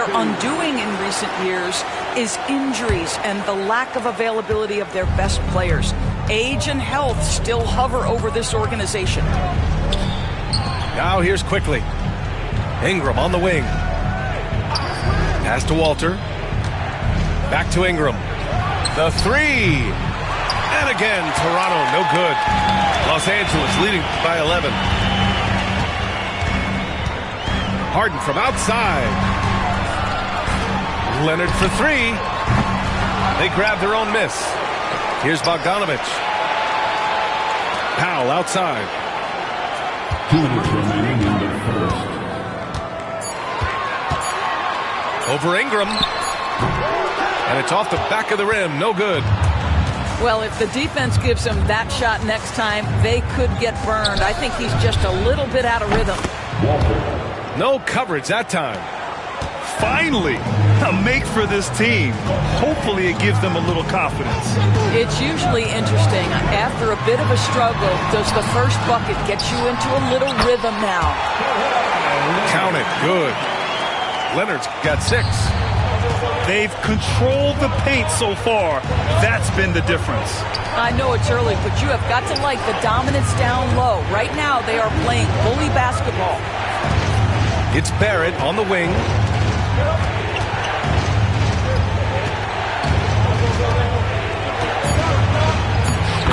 they're undoing in recent years is injuries and the lack of availability of their best players. Age and health still hover over this organization. Now here's Quickly. Ingram on the wing. Pass to Walter. Back to Ingram. The three. And again, Toronto, no good. Los Angeles leading by 11. Harden from outside. Leonard for three. They grab their own miss. Here's Bogdanovic. Powell outside. 2 minutes remaining in the first. Over Ingram. And it's off the back of the rim. No good. Well, if the defense gives him that shot next time, they could get burned. I think he's just a little bit out of rhythm. No coverage that time. Finally, a make for this team. Hopefully it gives them a little confidence. It's usually interesting. After a bit of a struggle, does the first bucket get you into a little rhythm now? Count it. Good. Leonard's got 6. They've controlled the paint so far. That's been the difference. I know it's early, but you have got to like the dominance down low. Right now, they are playing bully basketball. It's Barrett on the wing.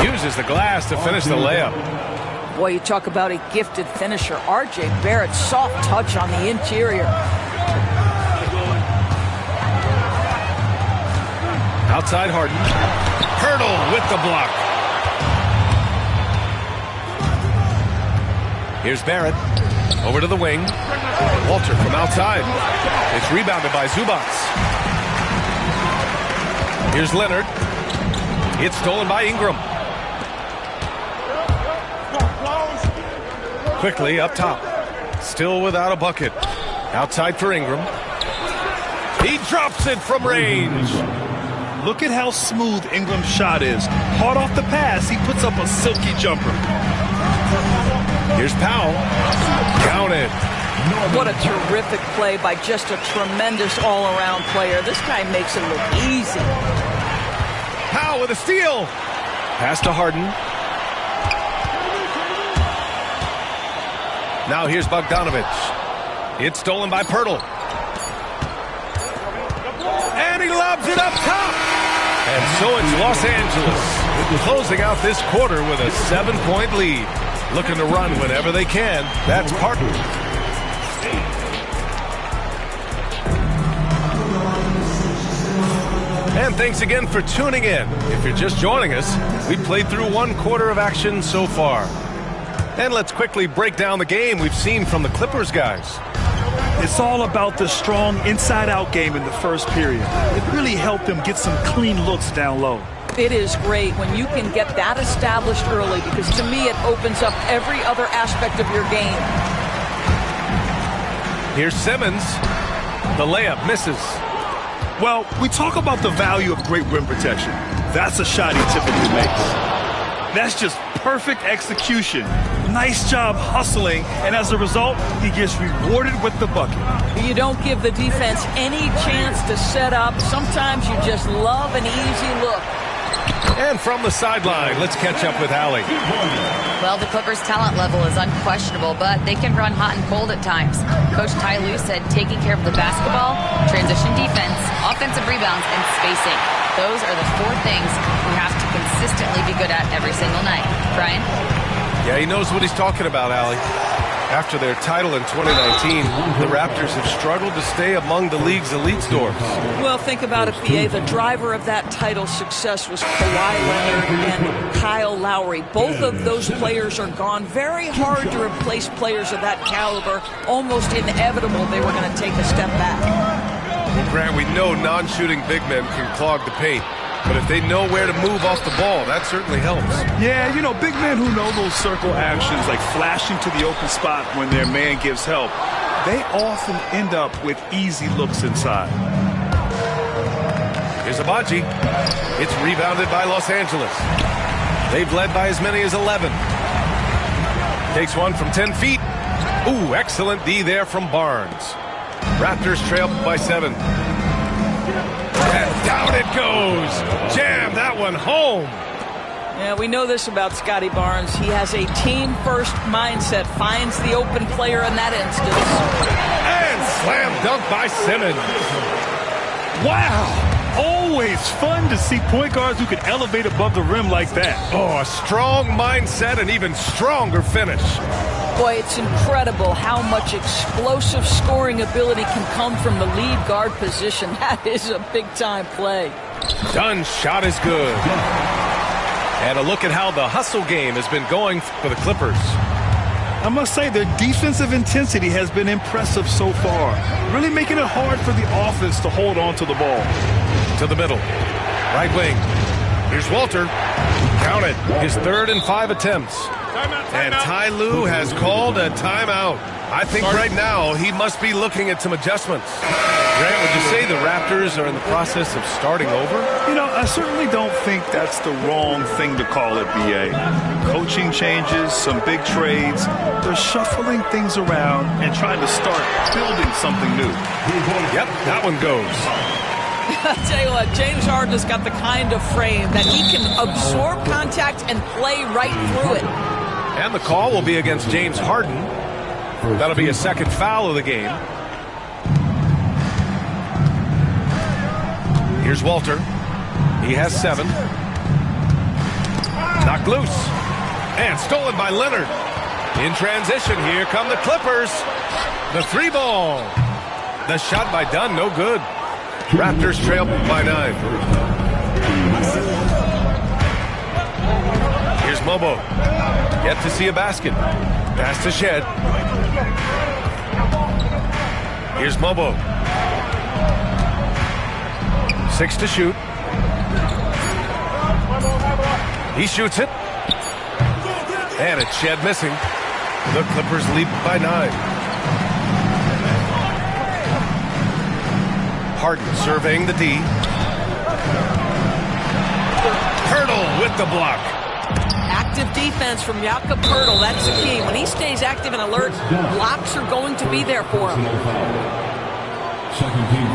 Uses the glass to finish the layup. Boy, you talk about a gifted finisher. R.J. Barrett, soft touch on the interior. Outside Harden. Hurdle with the block. Here's Barrett. Over to the wing. Walter from outside. It's rebounded by Zubac. Here's Leonard. It's stolen by Ingram. Quickly up top. Still without a bucket. Outside for Ingram. He drops it from range. Look at how smooth Ingram's shot is. Hard off the pass, he puts up a silky jumper. Here's Powell. Count it. What a terrific play by just a tremendous all-around player. This guy makes it look easy. Powell with a steal. Pass to Harden. Now here's Bogdanovic. It's stolen by Pirtle. And he lobs it up top. And so it's Los Angeles closing out this quarter with a 7-point lead. Looking to run whenever they can. That's Parker. And thanks again for tuning in. If you're just joining us, we played through 1 quarter of action so far. And let's quickly break down the game we've seen from the Clippers guys. It's all about the strong inside-out game in the first period. It really helped them get some clean looks down low. It is great when you can get that established early, because to me it opens up every other aspect of your game. Here's Simmons. The layup misses. Well, we talk about the value of great rim protection. That's a shot he typically makes. That's just perfect execution. Nice job hustling, and as a result, he gets rewarded with the bucket. You don't give the defense any chance to set up. Sometimes you just love an easy look. And from the sideline, let's catch up with Allie. Well, the Clippers' talent level is unquestionable, but they can run hot and cold at times. Coach Ty Lue said taking care of the basketball, transition defense, offensive rebounds, and spacing. Those are the 4 things we have to consistently be good at every single night. Brian? Yeah, he knows what he's talking about, Allie. After their title in 2019, the Raptors have struggled to stay among the league's elite dwarfs. Well, think about it, PA. The driver of that title success was Kawhi Leonard and Kyle Lowry. Both of those players are gone. Very hard to replace players of that caliber. Almost inevitable they were going to take a step back. Well, Grant, we know non-shooting big men can clog the paint. But if they know where to move off the ball, that certainly helps. Yeah, you know, big men who know those circle actions, like flashing to the open spot when their man gives help, they often end up with easy looks inside. Here's Agbaji. It's rebounded by Los Angeles. They've led by as many as 11. Takes one from 10 feet. Ooh, excellent D there from Barnes. Raptors trail by 7. And down it goes. Jam that one home. Yeah, we know this about Scotty Barnes. He has a team-first mindset, finds the open player in that instance. And slam dunk by Simmons. Wow. Always fun to see point guards who can elevate above the rim like that. Oh, a strong mindset and even stronger finish. Boy, it's incredible how much explosive scoring ability can come from the lead guard position. That is a big-time play. Dunn's shot is good. And a look at how the hustle game has been going for the Clippers. I must say their defensive intensity has been impressive so far. Really making it hard for the offense to hold on to the ball. To the middle. Right wing. Here's Walter. Count it. His 3rd and 5 attempts. And Ty Lue has called a timeout. I think right now he must be looking at some adjustments. Grant, would you say the Raptors are in the process of starting over? You know, I certainly don't think that's the wrong thing to call it, B.A. Coaching changes, some big trades. They're shuffling things around and trying to start building something new. Yep, that one goes. I'll tell you what, James Harden has got the kind of frame that he can absorb contact and play right through it. And the call will be against James Harden. That'll be a second foul of the game. Here's Walter. He has 7. Knocked loose. And stolen by Leonard. In transition, here come the Clippers. The 3-ball. The shot by Dunn, no good. Raptors trail by 9. Here's Mobo. Yet to see a basket. Pass to Shed. Here's Mobo. 6 to shoot. He shoots it. And it's Shed missing. The Clippers lead by 9. Harden surveying the D. Hurdle with the block. Active defense from Jakob Poeltl. That's the key. When he stays active and alert, blocks are going to be there for him. Second team.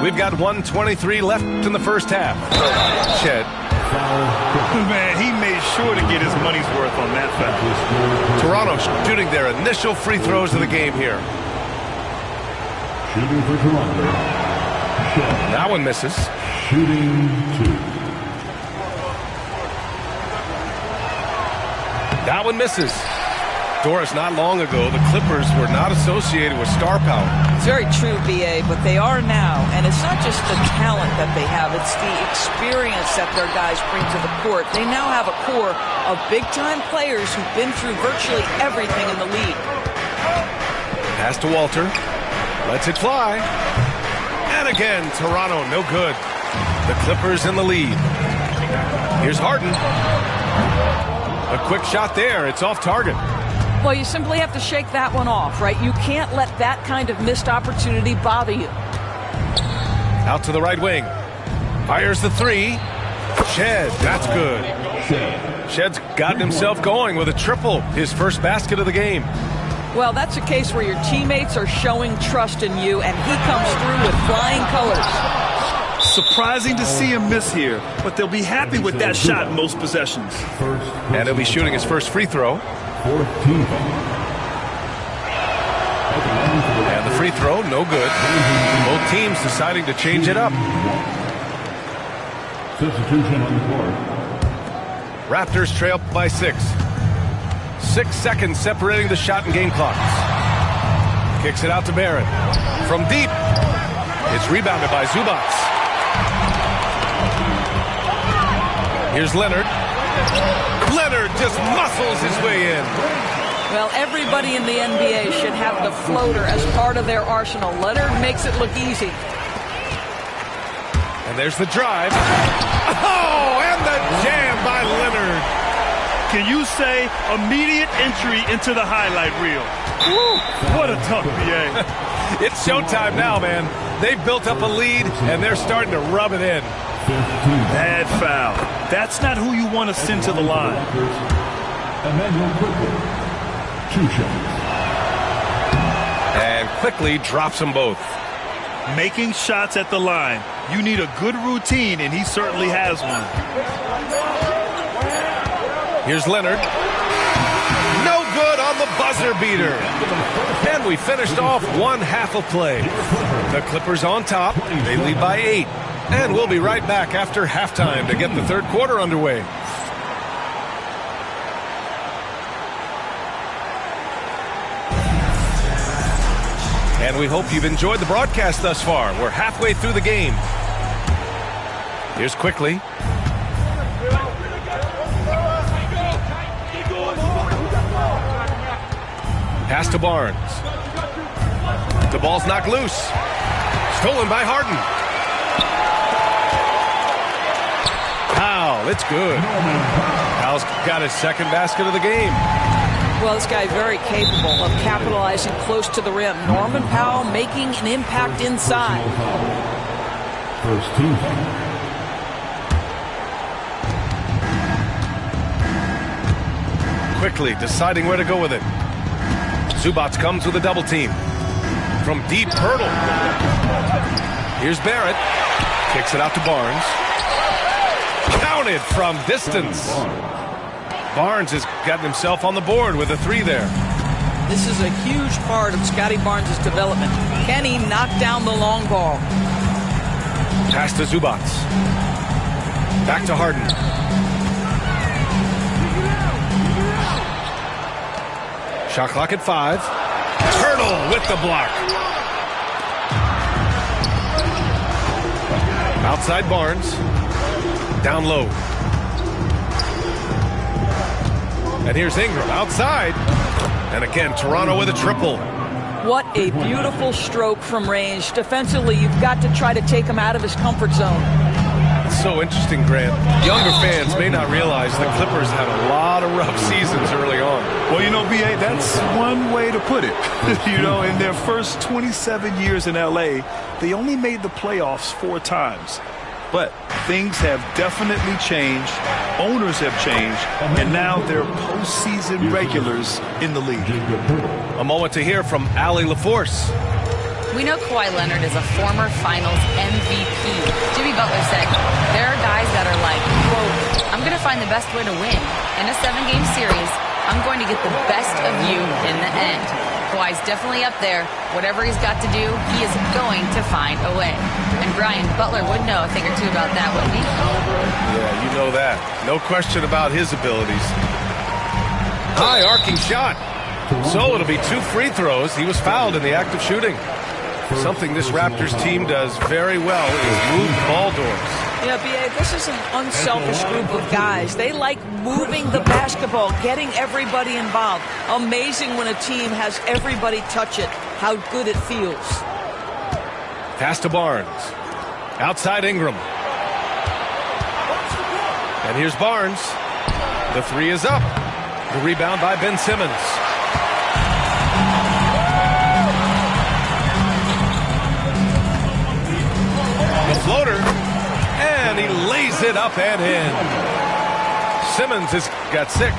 We've got 1:23 left in the first half. Shed. Man, he made sure to get his money's worth on that foul. Toronto shooting their initial free throws of the game here. Shooting for Toronto. That one misses. Shooting 2. That one misses. Doris, not long ago, the Clippers were not associated with star power. It's very true, B.A., but they are now. And it's not just the talent that they have. It's the experience that their guys bring to the court. They now have a core of big-time players who've been through virtually everything in the league. Pass to Walter. Lets it fly. And again, Toronto, no good. The Clippers in the lead. Here's Harden. A quick shot there. It's off target. Well, you simply have to shake that one off, right? You can't let that kind of missed opportunity bother you. Out to the right wing. Fires the 3. Shed. That's good. Shed's gotten himself going with a triple. His first basket of the game. Well, that's a case where your teammates are showing trust in you, and he comes through with flying colors. Surprising to see him miss here, but they'll be happy with that shot in most possessions. And he'll be shooting his first free throw. And the free throw, no good. Both teams deciding to change it up. Substitution on the court. Raptors trail by 6. 6 seconds separating the shot and game clocks. Kicks it out to Barrett. From deep. It's rebounded by Zubac. Here's Leonard. Leonard just muscles his way in. Well, everybody in the NBA should have the floater as part of their arsenal. Leonard makes it look easy. And there's the drive. Oh, and the jam by Leonard. Can you say immediate entry into the highlight reel? Woo, what a tough BA. It's showtime now, man. They've built up a lead, and they're starting to rub it in. Bad foul. That's not who you want to send to the line. Emmanuel Quickly. 2 shots. and quickly drops them both. Making shots at the line. You need a good routine, and he certainly has one. Here's Leonard. No good on the buzzer beater. And we finished off one half of play. The Clippers on top. They lead by 8. And we'll be right back after halftime to get the third quarter underway. And we hope you've enjoyed the broadcast thus far. We're halfway through the game. Here's Quickly. Pass to Barnes. The ball's knocked loose. Stolen by Harden. Powell, it's good. Powell's got his second basket of the game. Well, this guy very capable of capitalizing close to the rim. Norman Powell making an impact inside. First team. Quickly deciding where to go with it. Zubac comes with a double team. From deep, Hurdle. Here's Barrett. Kicks it out to Barnes. Counted from distance. Barnes has gotten himself on the board with a 3 there. This is a huge part of Scotty Barnes' development. Can he knock down the long ball? Pass to Zubac. Back to Harden. Shot clock at 5. Hurdle with the block. Outside Barnes. Down low. And here's Ingram outside. And again, Toronto with a triple. What a beautiful stroke from range. Defensively, you've got to try to take him out of his comfort zone. It's so interesting, Grant. Younger fans may not realize the Clippers had a lot of rough seasons early on. Well, you know, B.A., that's one way to put it. You know, in their first 27 years in L.A., they only made the playoffs 4 times. But things have definitely changed. Owners have changed. And now they're postseason regulars in the league. A moment to hear from Allie LaForce. We know Kawhi Leonard is a former Finals MVP. Jimmy Butler said, there are guys that are like, quote, I'm going to find the best way to win. In a 7-game series, I'm going to get the best of you in the end. Kawhi's definitely up there. Whatever he's got to do, he is going to find a way. And Brian, Butler would know a thing or two about that, wouldn't he? Yeah, you know that. No question about his abilities. High arcing shot. So it'll be 2 free throws. He was fouled in the act of shooting. Something this Raptors team does very well is move ball doors. Yeah, B.A., this is an unselfish group of guys. They like moving the basketball, getting everybody involved. Amazing when a team has everybody touch it, how good it feels. Pass to Barnes. Outside Ingram. And here's Barnes. The 3 is up. The rebound by Ben Simmons. The floater. And he lays it up and in. Simmons has got 6.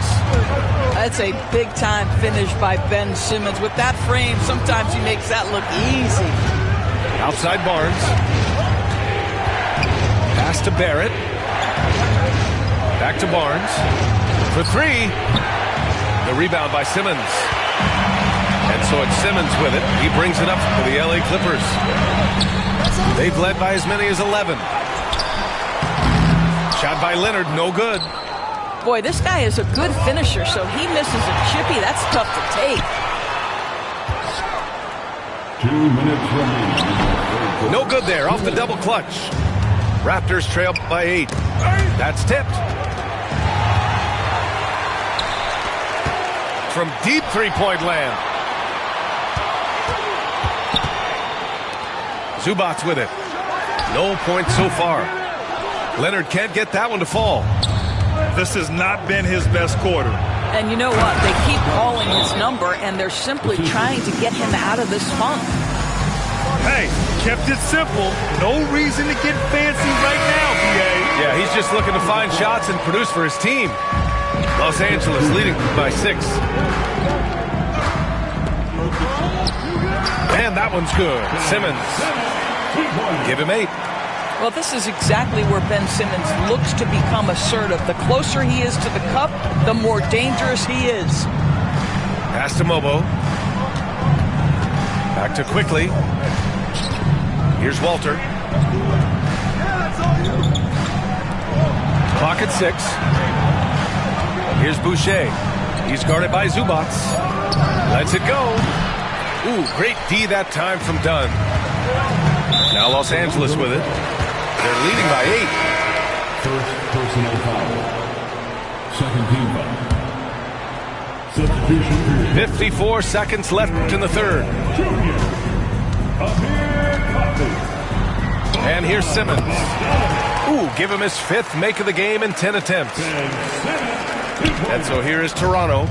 That's a big-time finish by Ben Simmons. With that frame, sometimes he makes that look easy. Outside Barnes. Pass to Barrett. Back to Barnes. For 3. The rebound by Simmons. And so it's Simmons with it. He brings it up for the LA Clippers. They've led by as many as 11. Shot by Leonard, no good. Boy, this guy is a good finisher, so he misses a chippy. That's tough to take. 2 minutes remaining. No good there, off the double clutch. Raptors trail by 8. That's tipped. From deep three-point land. Zubac with it. No points so far. Leonard can't get that one to fall. This has not been his best quarter. And you know what? They keep calling his number, and they're simply trying to get him out of this funk. Hey, kept it simple. No reason to get fancy right now, B.A. Yeah, he's just looking to find shots and produce for his team. Los Angeles leading by 6. And that one's good. Simmons. Give him 8. Well, this is exactly where Ben Simmons looks to become assertive. The closer he is to the cup, the more dangerous he is. Pass to Mobo. Back to Quickly. Here's Walter. Clock at 6. Here's Boucher. He's guarded by Zubats. Lets it go. Ooh, great D that time from Dunn. Now Los Angeles with it. They're leading by 8. First personal foul. Second team foul. Substitution period. 54 seconds left in the third. Junior. Amir Coffey. And here's Simmons. Ooh, give him his 5th make of the game in 10 attempts. And so here is Toronto.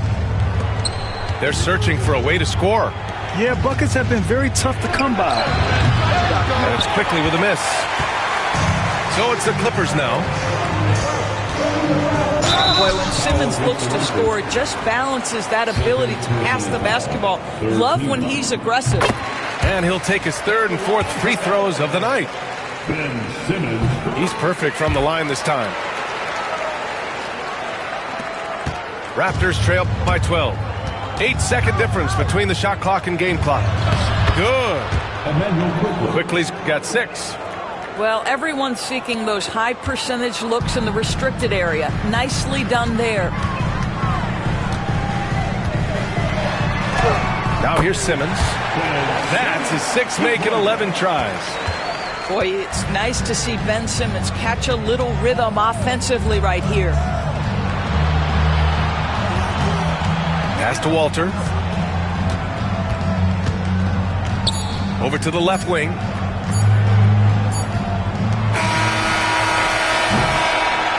They're searching for a way to score. Yeah, buckets have been very tough to come by. And it's Quickly with a miss. So it's the Clippers now. Boy, when Simmons looks to score, it just balances that ability to pass the basketball. Love when he's aggressive. And he'll take his 3rd and 4th free throws of the night. Ben Simmons. He's perfect from the line this time. Raptors trail by 12. 8-second difference between the shot clock and game clock. Good. Emmanuel Quickly. Quickly's got 6. Well, everyone's seeking those high percentage looks in the restricted area. Nicely done there. Now here's Simmons. That's his 6th make in 11 tries. Boy, it's nice to see Ben Simmons catch a little rhythm offensively right here. Pass to Walter. Over to the left wing.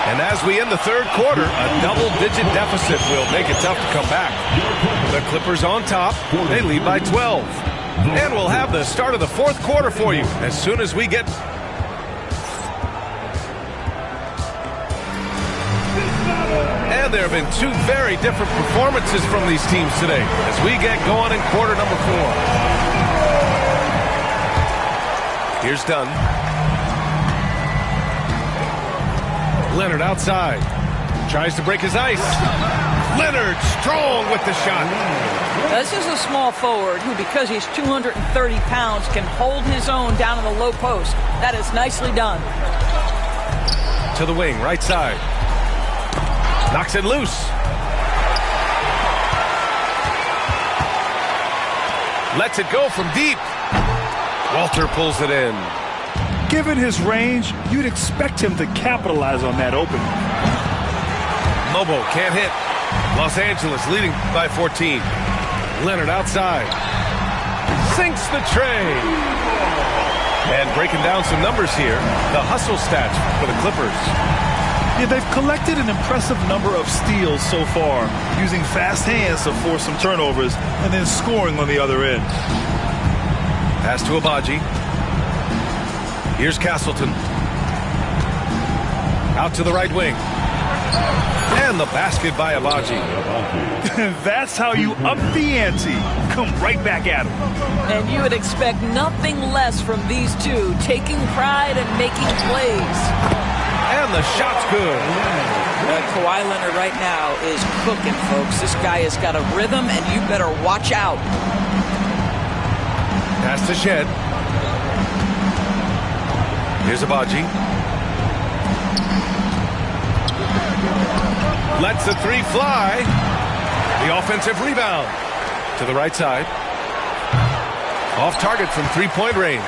And as we end the third quarter, a double-digit deficit will make it tough to come back. The Clippers on top. They lead by 12. And we'll have the start of the fourth quarter for you as soon as we get... And there have been 2 very different performances from these teams today as we get going in quarter number 4. Here's Dunn. Leonard outside. Tries to break his ice. Leonard strong with the shot. This is a small forward who, because he's 230 pounds, can hold his own down in the low post. That is nicely done. To the wing, right side. Knocks it loose. Lets it go from deep. Walter pulls it in. Given his range, you'd expect him to capitalize on that opening. Mobo can't hit. Los Angeles leading by 14. Leonard outside. Sinks the tray. And breaking down some numbers here, the hustle stats for the Clippers. Yeah, they've collected an impressive number of steals so far, using fast hands to force some turnovers and then scoring on the other end. Pass to Abaji. Here's Castleton. Out to the right wing. And the basket by Abaji. That's how you up the ante. Come right back at him. And you would expect nothing less from these two, taking pride and making plays. And the shot's good. Kawhi Leonard right now is cooking, folks. This guy has got a rhythm, and you better watch out. Pass to Shed. Here's Abaji. Lets the 3 fly. The offensive rebound. To the right side. Off target from 3-point range.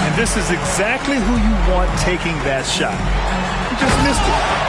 And this is exactly who you want taking that shot. He just missed it.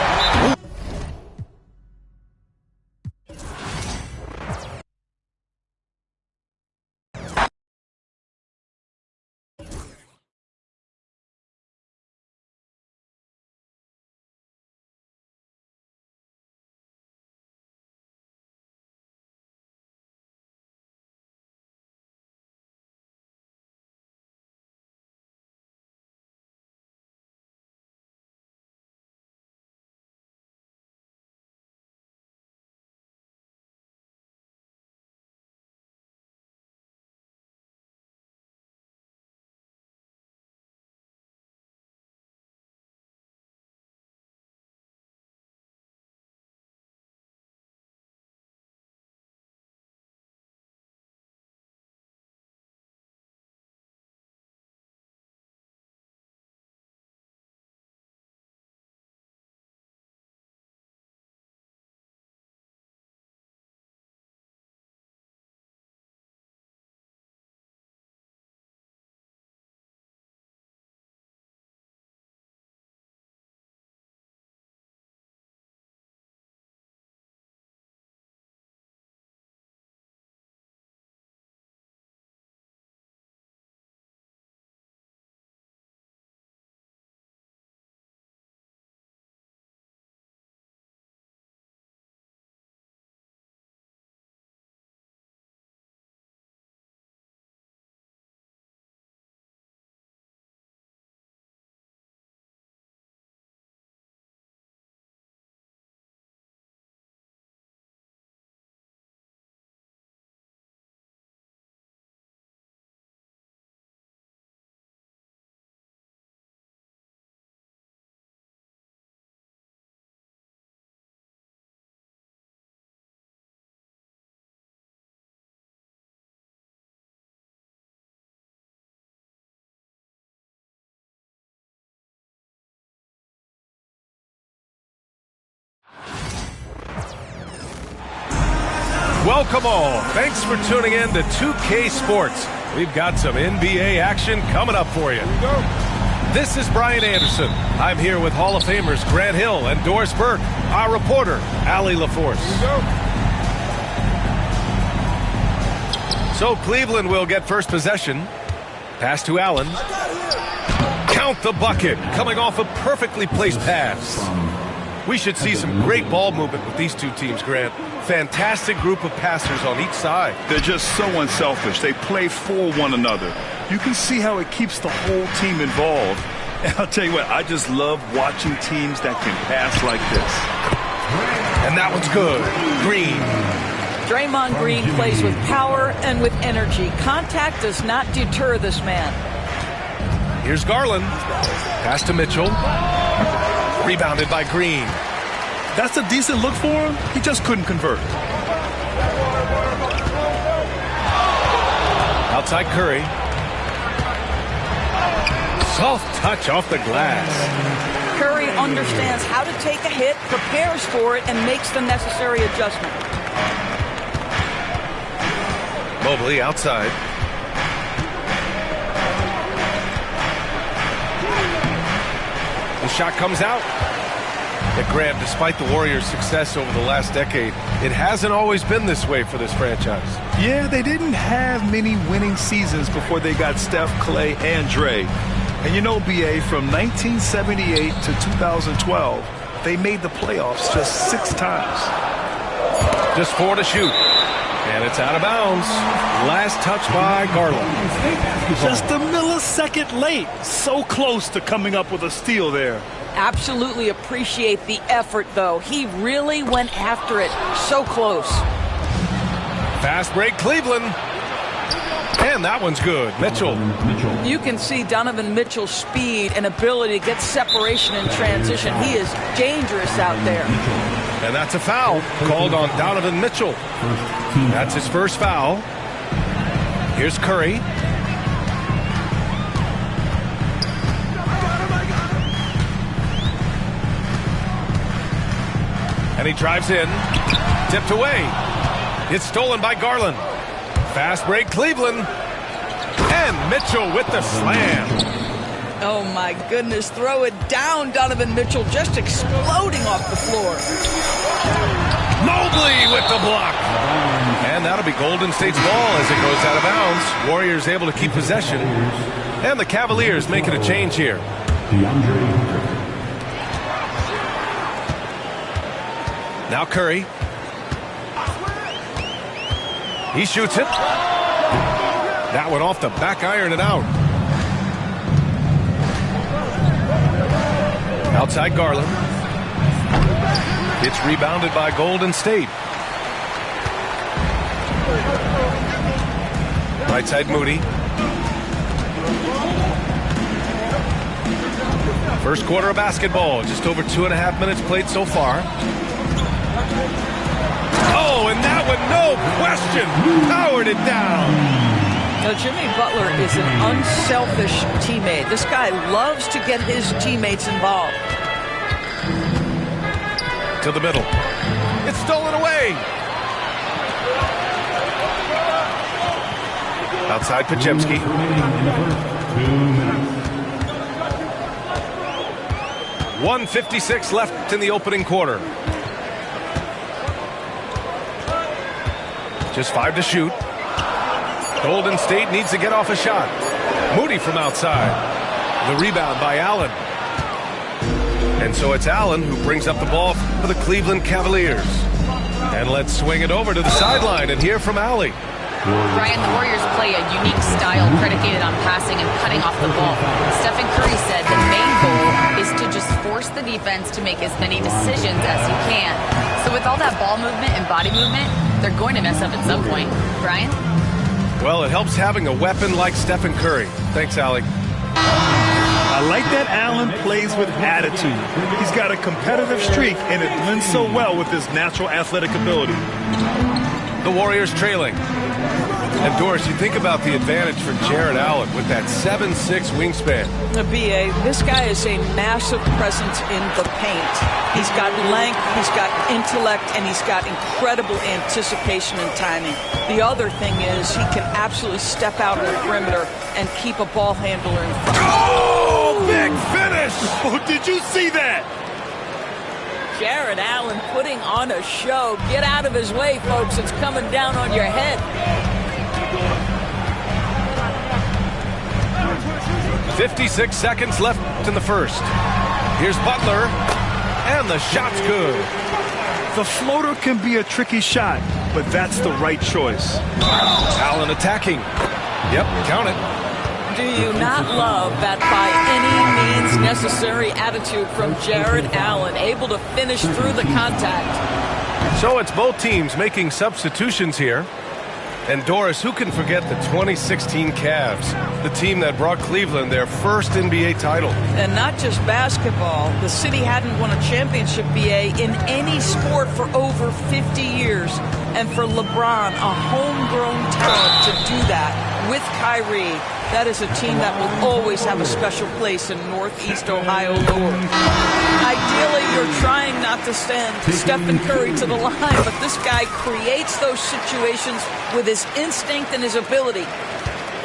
Welcome all. Thanks for tuning in to 2K Sports. We've got some NBA action coming up for you. This is Brian Anderson. I'm here with Hall of Famers Grant Hill and Doris Burke, our reporter, Allie LaForce. So Cleveland will get first possession. Pass to Allen. Count the bucket, coming off a perfectly placed pass. We should see some great ball movement with these two teams, Grant. Fantastic group of passers on each side. They're just so unselfish. They play for one another. You can see how it keeps the whole team involved. And I'll tell you what, I just love watching teams that can pass like this. And that one's good. Green. Draymond Green plays with power and with energy. Contact does not deter this man. Here's Garland. Pass to Mitchell. Rebounded by Green. That's a decent look for him. He just couldn't convert. Outside Curry. Soft touch off the glass. Curry understands how to take a hit, prepares for it, and makes the necessary adjustment. Mobley outside. The shot comes out. But Graham, despite the Warriors' success over the last decade, it hasn't always been this way for this franchise. Yeah, they didn't have many winning seasons before they got Steph, Clay, and Dre. And you know, BA, from 1978 to 2012, they made the playoffs just 6 times. Just 4 to shoot. And it's out of bounds. Last touch by Garland. Just a millisecond late. So close to coming up with a steal there. Absolutely appreciate the effort, though. He really went after it. So close. Fast break, Cleveland. And that one's good. Mitchell. You can see Donovan Mitchell's speed and ability to get separation in transition. He is dangerous out there. And that's a foul called on Donovan Mitchell. That's his first foul. Here's Curry. And he drives in. Tipped away. It's stolen by Garland. Fast break, Cleveland. And Mitchell with the slam. Oh, my goodness. Throw it down, Donovan Mitchell, just exploding off the floor. Mobley with the block. And that'll be Golden State's ball as it goes out of bounds. Warriors able to keep possession. And the Cavaliers making a change here. Now Curry. He shoots it. That one off the back iron and out. Outside Garland. It's rebounded by Golden State. Right side Moody. First quarter of basketball. Just over 2.5 minutes played so far. Oh, and that one, no question, powered it down. Now, Jimmy Butler is an unselfish teammate. This guy loves to get his teammates involved. To the middle. It's stolen away. Outside Podziemski. 1:56 left in the opening quarter. Just 5 to shoot. Golden State needs to get off a shot. Moody from outside. The rebound by Allen. And so it's Allen who brings up the ball for the Cleveland Cavaliers. And let's swing it over to the sideline and hear from Allie. Brian, the Warriors play a unique style predicated on passing and cutting off the ball. Stephen Curry said the main goal is to just force the defense to make as many decisions as he can. So with all that ball movement and body movement, they're going to mess up at some point. Brian? Well, it helps having a weapon like Stephen Curry. Thanks, Allie. I like that Allen plays with attitude. He's got a competitive streak, and it blends so well with his natural athletic ability. The Warriors trailing. And Doris, you think about the advantage for Jared Allen with that 7'6" wingspan. B.A., this guy is a massive presence in the paint. He's got length, he's got intellect, and he's got incredible anticipation and timing. The other thing is he can absolutely step out on the perimeter and keep a ball handler in front. Oh, big finish! Oh, did you see that? Jared Allen putting on a show. Get out of his way, folks. It's coming down on your head. 56 seconds left in the first. Here's Butler, and the shot's good. The floater can be a tricky shot, but that's the right choice. Allen attacking. Yep, count it. Do you not love that by any means necessary attitude from Jared Allen, able to finish through the contact? So it's both teams making substitutions here. And Doris, who can forget the 2016 Cavs, the team that brought Cleveland their first NBA title? And not just basketball. The city hadn't won a championship, BA, in any sport for over 50 years. And for LeBron, a homegrown talent to do that with Kyrie, that is a team that will always have a special place in Northeast Ohio lore. Ideally, you're trying not to send Stephen Curry to the line, but this guy creates those situations with his instinct and his ability.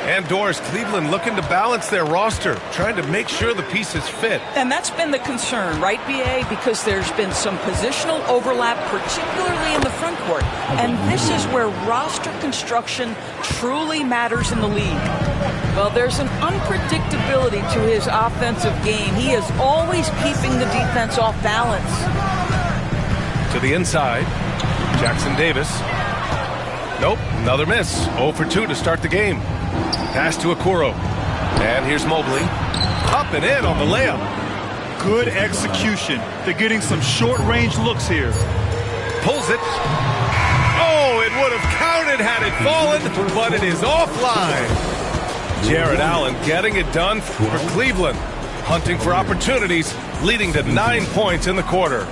And Doris, Cleveland looking to balance their roster, trying to make sure the pieces fit. And that's been the concern, right, BA? Because there's been some positional overlap, particularly in the front court. And this is where roster construction truly matters in the league. Well, there's an unpredictability to his offensive game. He is always keeping the defense off balance. To the inside, Jackson Davis. Nope, another miss. 0 for 2 to start the game. Pass to Okoro. And here's Mobley. Up and in on the layup. Good execution. They're getting some short-range looks here. Pulls it. Oh, it would have counted had it fallen, but it is offline. Jared Allen getting it done for Cleveland. Hunting for opportunities, leading to 9 points in the quarter.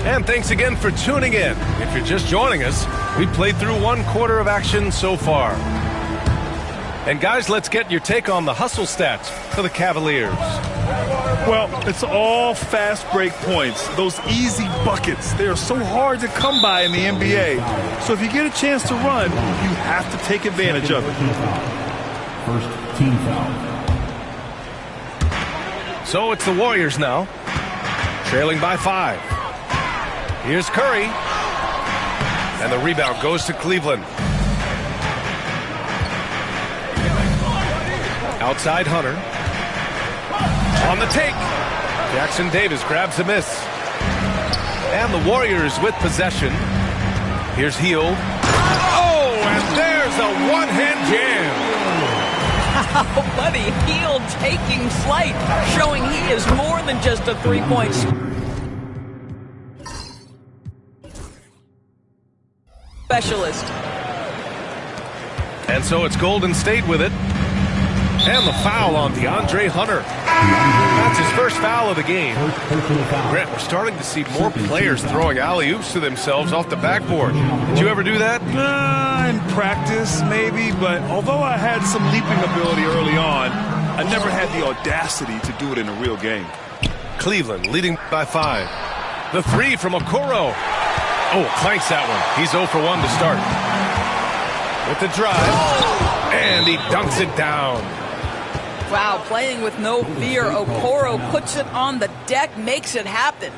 And thanks again for tuning in. If you're just joining us, we played through 1 quarter of action so far. And guys, let's get your take on the hustle stats for the Cavaliers. Well, it's all fast break points. Those easy buckets, they are so hard to come by in the NBA. So if you get a chance to run, you have to take advantage of it. First team foul. So it's the Warriors now, trailing by 5. Here's Curry. And the rebound goes to Cleveland. Outside Hunter. On the take. Jackson Davis grabs the miss. And the Warriors with possession. Here's Hield. Oh, and there's a one-hand jam. Wow, buddy, Hield taking flight, showing he is more than just a three-point specialist. And so it's Golden State with it. And the foul on DeAndre Hunter. That's his first foul of the game. Grant, we're starting to see more players throwing alley-oops to themselves off the backboard. Did you ever do that? In practice, maybe, but although I had some leaping ability early on, I never had the audacity to do it in a real game. Cleveland leading by 5. The 3 from Okoro. Oh, clanks that one. He's 0 for 1 to start. With the drive. And he dunks it down. Wow, playing with no fear. Okoro puts it on the deck, makes it happen.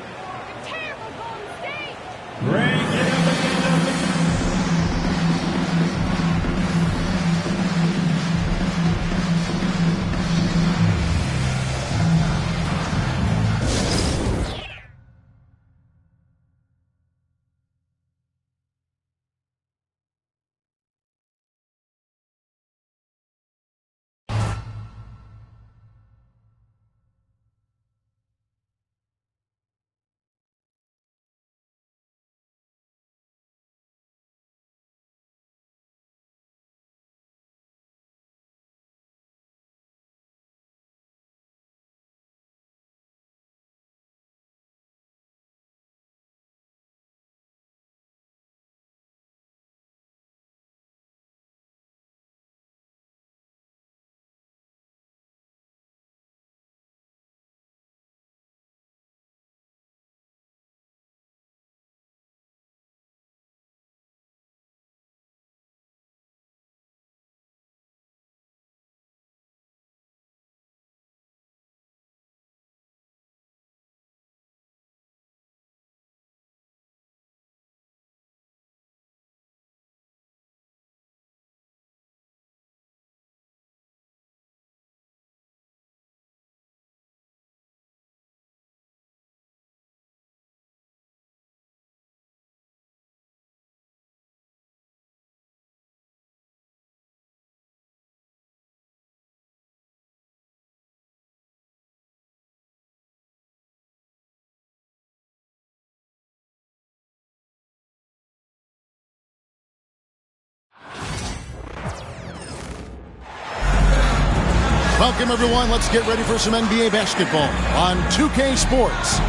Welcome, everyone. Let's get ready for some NBA basketball on 2K Sports.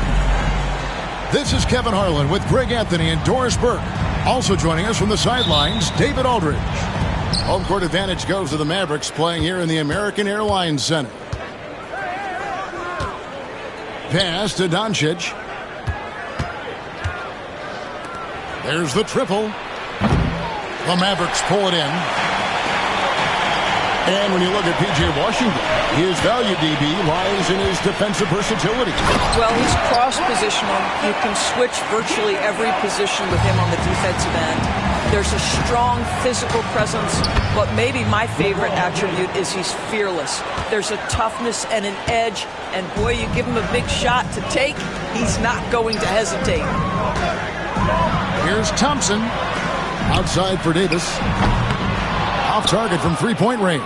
This is Kevin Harlan with Greg Anthony and Doris Burke. Also joining us from the sidelines, David Aldridge. Home court advantage goes to the Mavericks, playing here in the American Airlines Center. Pass to Doncic. There's the triple. The Mavericks pull it in. And when you look at P.J. Washington, his value, DB, lies in his defensive versatility. Well, he's cross-positional. You can switch virtually every position with him on the defensive end. There's a strong physical presence, but maybe my favorite attribute is he's fearless. There's a toughness and an edge, and boy, you give him a big shot to take, he's not going to hesitate. Here's Thompson. Outside for Davis. Off target from three-point range.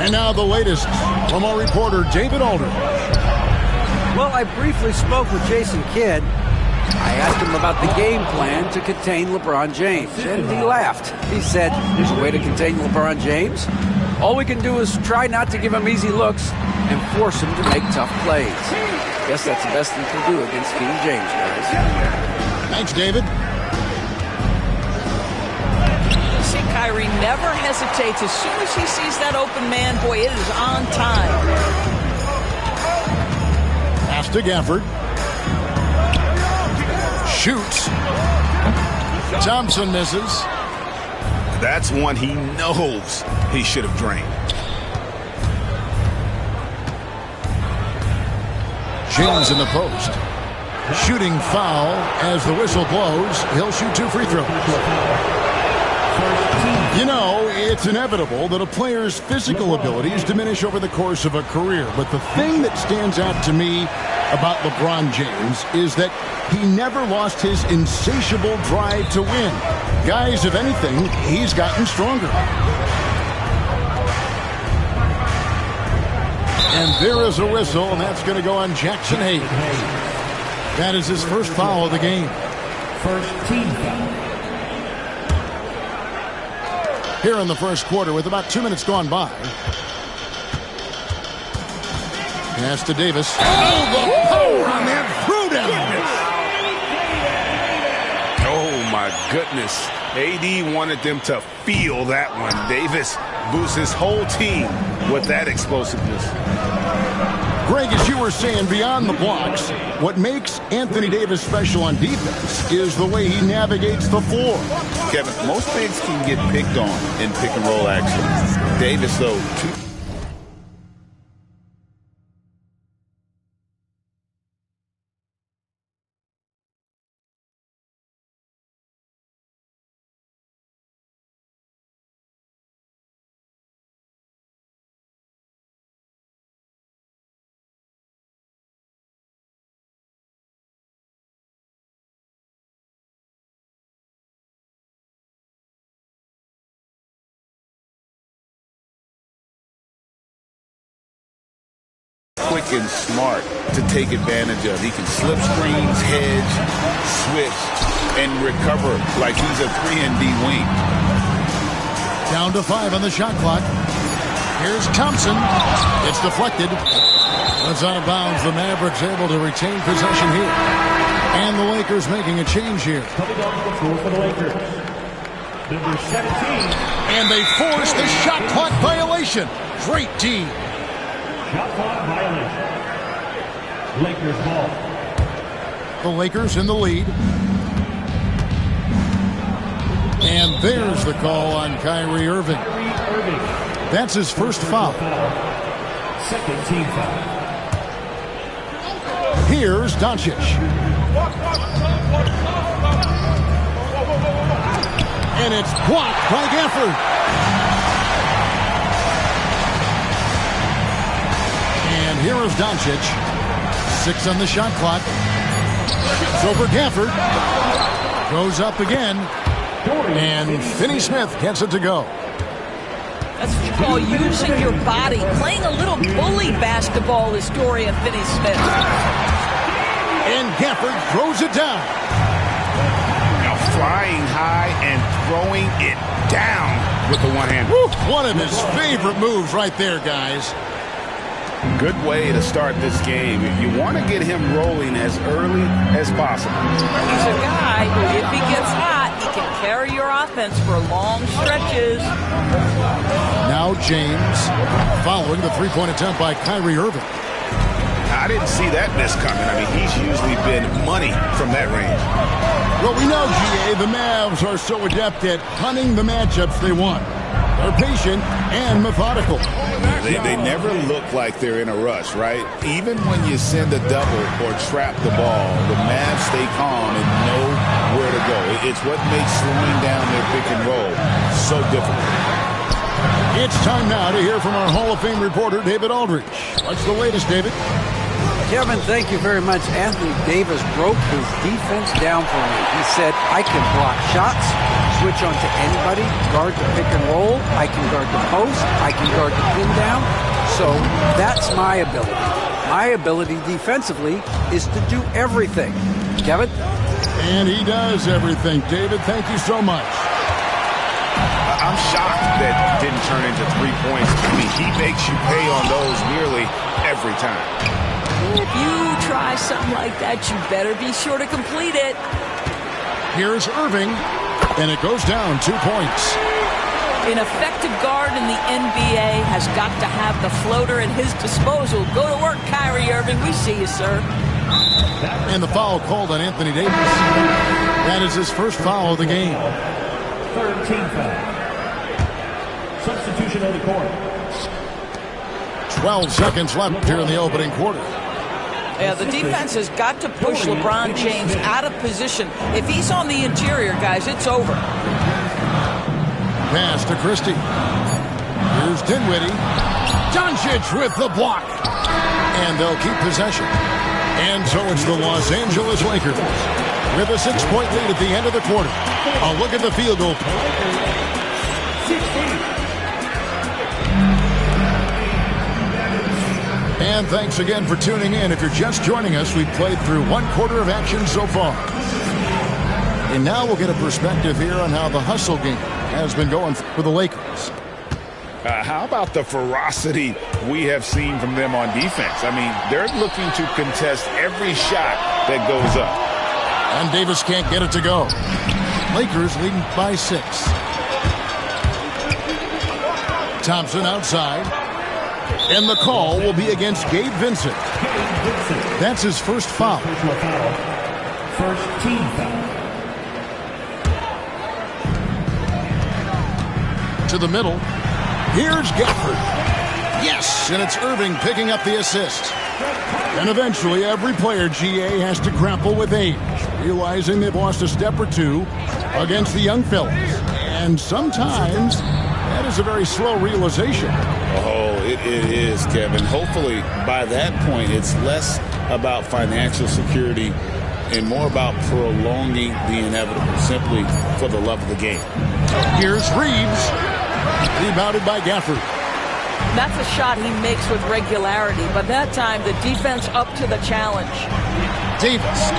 And now the latest from our reporter, David Aldridge. Well, I briefly spoke with Jason Kidd. I asked him about the game plan to contain LeBron James, and he laughed. He said, there's a way to contain LeBron James. All we can do is try not to give him easy looks and force him to make tough plays. Guess that's the best we can do against King James, guys. Thanks, David. See, Kyrie never hesitates. As soon as he sees that open man, boy, it is on time. Pass to Gafford. Shoots. Thompson misses. That's one he knows he should have drained. James in the post. Shooting foul as the whistle blows. He'll shoot 2 free throws. You know, it's inevitable that a player's physical abilities diminish over the course of a career. But the thing that stands out to me about LeBron James is that he never lost his insatiable drive to win. Guys, if anything, he's gotten stronger. And there is a whistle, and that's going to go on Jackson Hayes. That is his first foul of the game. First team foul. Here in the first quarter with about 2 minutes gone by. Pass to Davis. Oh, the power on that throwdown. Oh, my goodness. AD wanted them to feel that one. Davis boosts his whole team with that explosiveness. Greg, as you were saying, beyond the blocks, what makes Anthony Davis special on defense is the way he navigates the floor. Kevin, most bigs can get picked on in pick-and-roll action. Davis, though, quick and smart to take advantage of. He can slip screens, hedge, switch, and recover like he's a 3-and-D wing. Down to 5 on the shot clock. Here's Thompson. It's deflected. That's out of bounds. The Mavericks able to retain possession here. And the Lakers making a change here. Coming on the floor for the Lakers. Number 17. And they force the shot clock violation. Great team. Shot clock violation. Lakers ball. The Lakers in the lead. And there's the call on Kyrie Irving. Kyrie Irving. That's his first foul. Second team foul. Here's Doncic. And it's blocked by Gafford. And here is Doncic. 6 on the shot clock. It's over Gafford. Goes up again. And Finney-Smith gets it to go. That's what you call using your body. Playing a little bully basketball is Dorian Finney-Smith. And Gafford throws it down. Now flying high and throwing it down. with the one-hander. One of his favorite moves right there, guys. Good way to start this game. You want to get him rolling as early as possible. He's a guy who, if he gets hot, he can carry your offense for long stretches. Now James following the three-point attempt by Kyrie Irving. I didn't see that miss coming. I mean, he's usually been money from that range. Well, we know, G.A., the Mavs are so adept at punting the matchups they want. They're patient and methodical. They never look like they're in a rush, right? Even when you send a double or trap the ball, the Mavs stay calm and know where to go. It's what makes slowing down their pick and roll so difficult. It's time now to hear from our Hall of Fame reporter, David Aldridge. What's the latest, David? Kevin, thank you very much. Anthony Davis broke his defense down for me. He said, I can block shots, switch on to anybody, guard the pick and roll, I can guard the post, I can guard the pin down. So that's my ability. My ability defensively is to do everything. Kevin? And he does everything. David, thank you so much. I'm shocked that didn't turn into 3 points. I mean, he makes you pay on those nearly every time. If you try something like that, you better be sure to complete it. Here's Irving, and it goes down 2 points. An effective guard in the NBA has got to have the floater at his disposal. Go to work, Kyrie Irving. We see you, sir. And the foul called on Anthony Davis. That is his first foul of the game. Third team foul. Substitution on the court. 12 seconds left here in the opening quarter. Yeah, the defense has got to push LeBron James out of position. If he's on the interior, guys, it's over. Pass to Christie. Here's Dinwiddie. Doncic with the block. And they'll keep possession. And so it's the Los Angeles Lakers with a 6-point lead at the end of the quarter. A look at the field goal. And thanks again for tuning in. If you're just joining us, we've played through 1 quarter of action so far. And now we'll get a perspective here on how the hustle game has been going for the Lakers. How about the ferocity we have seen from them on defense? I mean, they're looking to contest every shot that goes up. And Davis can't get it to go. Lakers leading by 6. Thompson outside. And the call will be against Gabe Vincent. That's his first foul. First team foul. To the middle. Here's Gafford. Yes, and it's Irving picking up the assist. And eventually every player, GA, has to grapple with age, realizing they've lost a step or two against the young fellas. And sometimes that is a very slow realization. Oh, it is, Kevin. Hopefully by that point it's less about financial security and more about prolonging the inevitable, simply for the love of the game. Here's Reeves. Rebounded by Gafford. That's a shot he makes with regularity, but that time the defense up to the challenge. Davis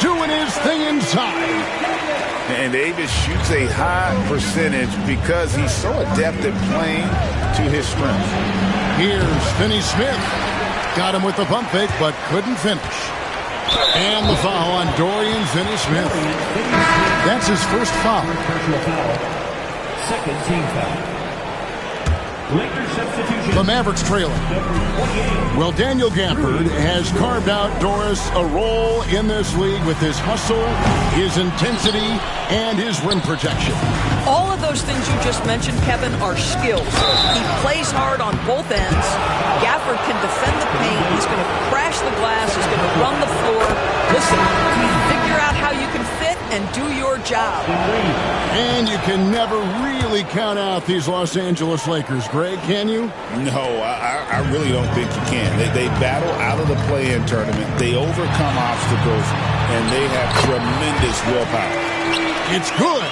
doing his thing inside. And Davis shoots a high percentage because he's so adept at playing to his strengths. Here's Finney-Smith. Got him with the pump fake, but couldn't finish. And the foul on Dorian Finney-Smith. That's his first foul. Second team foul. Lakers substitution. The Mavericks trailing. Well, Daniel Gafford has carved out Doris a role in this league with his hustle, his intensity, and his rim protection. All of those things you just mentioned, Kevin, are skills. He plays hard on both ends. Gafford can defend the paint. He's going to crash the glass. He's going to run the floor. Listen, figure out how you can fit and do your job. And you can never really count out these Los Angeles Lakers, Greg, can you? No, I really don't think you can. They battle out of the play-in tournament. They overcome obstacles, and they have tremendous willpower. It's good.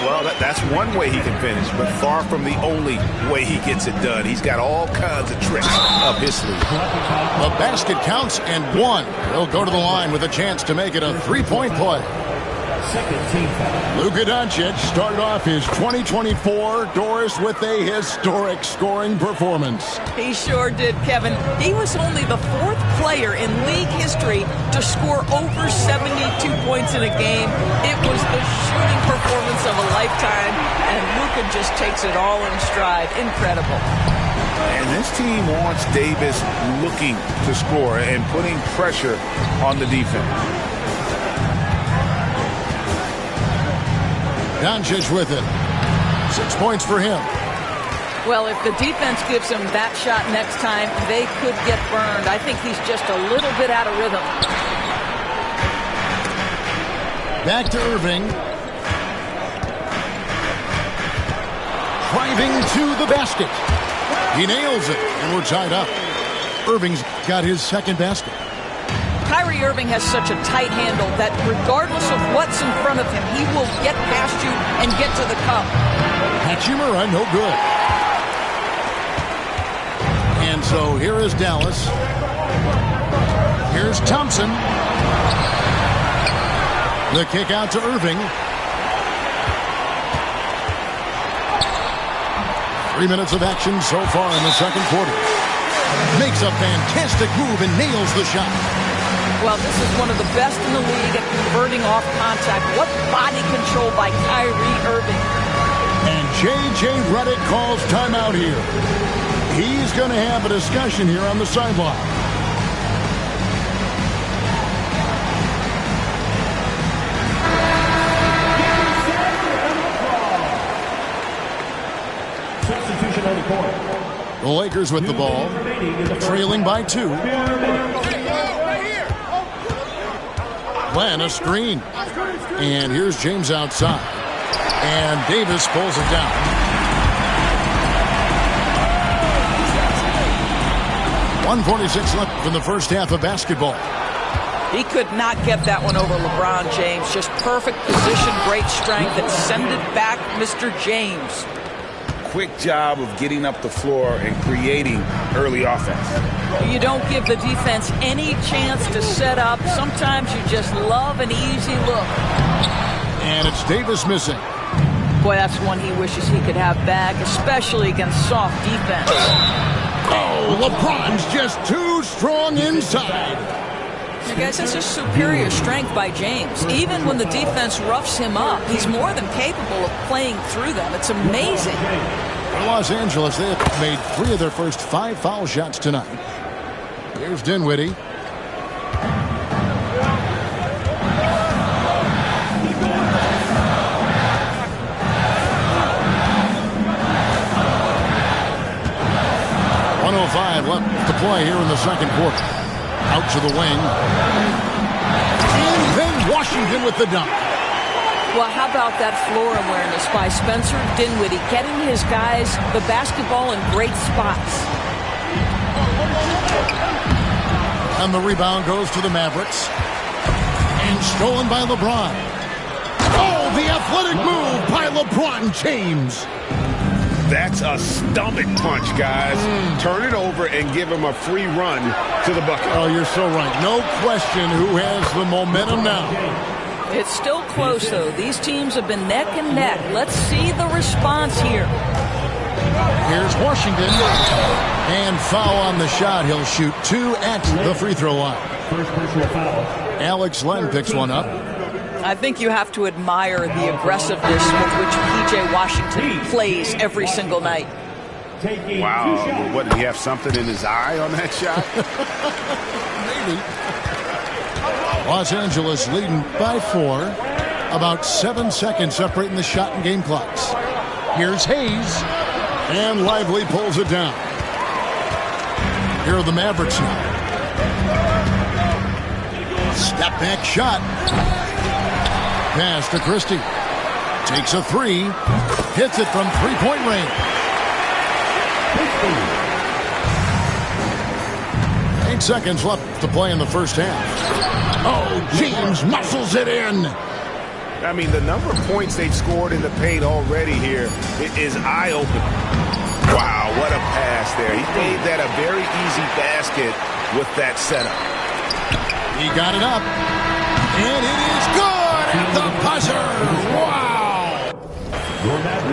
Well, that's one way he can finish, but far from the only way he gets it done. He's got all kinds of tricks up his sleeve. The basket counts and one. He'll go to the line with a chance to make it a 3-point play. Luka Doncic started off his 2024, Doris, with a historic scoring performance. He sure did, Kevin. He was only the 4th player in league history to score over 72 points in a game. It was the shooting performance of a lifetime, and Luka just takes it all in stride. Incredible. And this team wants Davis looking to score and putting pressure on the defense. Doncic with it. 6 points for him. Well, if the defense gives him that shot next time, they could get burned. I think he's just a little bit out of rhythm. Back to Irving. Driving to the basket. He nails it, and we're tied up. Irving's got his second basket. Kyrie Irving has such a tight handle that regardless of what's in front of him, he will get past you and get to the cup. Hachimura, no good. And so here is Dallas. Here's Thompson. The kick out to Irving. 3 minutes of action so far in the second quarter. Makes a fantastic move and nails the shot. Well, this is one of the best in the league at converting off contact. What body control by Kyrie Irving. And J.J. Redick calls timeout here. He's going to have a discussion here on the sideline. Substitution on the court. The Lakers with the ball, trailing by 2. Plan a screen. And here's James outside. And Davis pulls it down. .146 left in the first half of basketball. He could not get that one over LeBron James. Just perfect position, great strength, and send it back, Mr. James. Quick job of getting up the floor and creating early offense. You don't give the defense any chance to set up. Sometimes you just love an easy look. And it's Davis missing. Boy, that's one he wishes he could have back, especially against soft defense. Oh, LeBron's just too strong inside. You guys, that's just superior strength by James. Even when the defense roughs him up, he's more than capable of playing through them. It's amazing. For Los Angeles, they have made 3 of their first 5 foul shots tonight. Here's Dinwiddie. .105 left to play here in the second quarter. Out to the wing. And then Washington with the dunk. Well, how about that floor awareness by Spencer Dinwiddie, getting his guys the basketball in great spots. And the rebound goes to the Mavericks. And stolen by LeBron. Oh, the athletic move by LeBron James. That's a stomach punch, guys. Turn it over and give him a free run to the bucket. Oh, you're so right. No question who has the momentum now. It's still close, though. These teams have been neck and neck. Let's see the response here. Here's Washington. And foul on the shot. He'll shoot 2 at the free throw line. First personal foul. Alex Len picks one up. I think you have to admire the aggressiveness with which P.J. Washington plays every single night. Wow. Well, what, did he have something in his eye on that shot? Maybe. Los Angeles leading by 4. About 7 seconds separating the shot and game clocks. Here's Hayes. And Lively pulls it down. Here are the Mavericks now. Step back shot. Pass to Christie. Takes a 3. Hits it from 3-point range. 8 seconds left to play in the first half. Oh, James muscles it in. I mean, the number of points they've scored in the paint already here is eye-opening. Wow, what a pass there. He made that a very easy basket with that setup. He got it up. And it is good at the buzzer! Wow!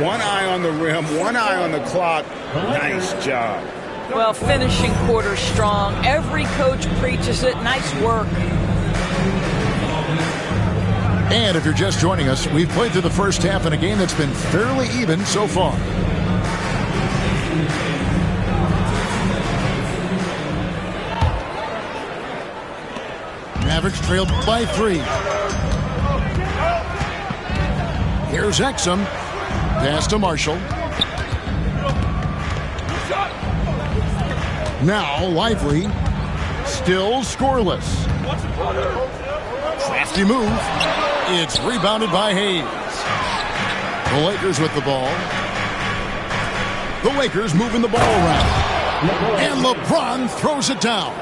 One eye on the rim, one eye on the clock. Nice job. Well, finishing quarter strong. Every coach preaches it. Nice work. And if you're just joining us, we've played through the first half in a game that's been fairly even so far. Mavericks trailed by 3. Here's Exum. Pass to Marshall. Now Lively. Still scoreless. Crafty move. It's rebounded by Hayes. The Lakers with the ball. The Lakers moving the ball around. And LeBron throws it down.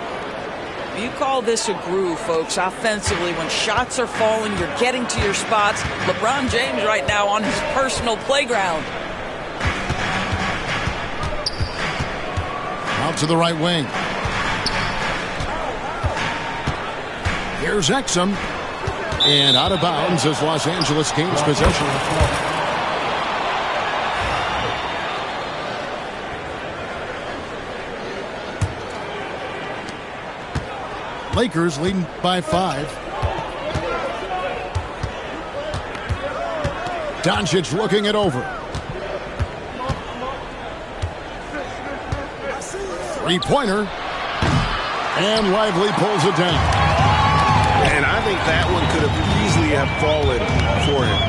You call this a groove, folks. Offensively, when shots are falling, you're getting to your spots. LeBron James right now on his personal playground. Out to the right wing. Here's Exum. And out of bounds as Los Angeles gains possession. Lakers leading by 5. Doncic looking it over. 3-pointer. And Lively pulls it down. And I think that one could have easily have fallen for him.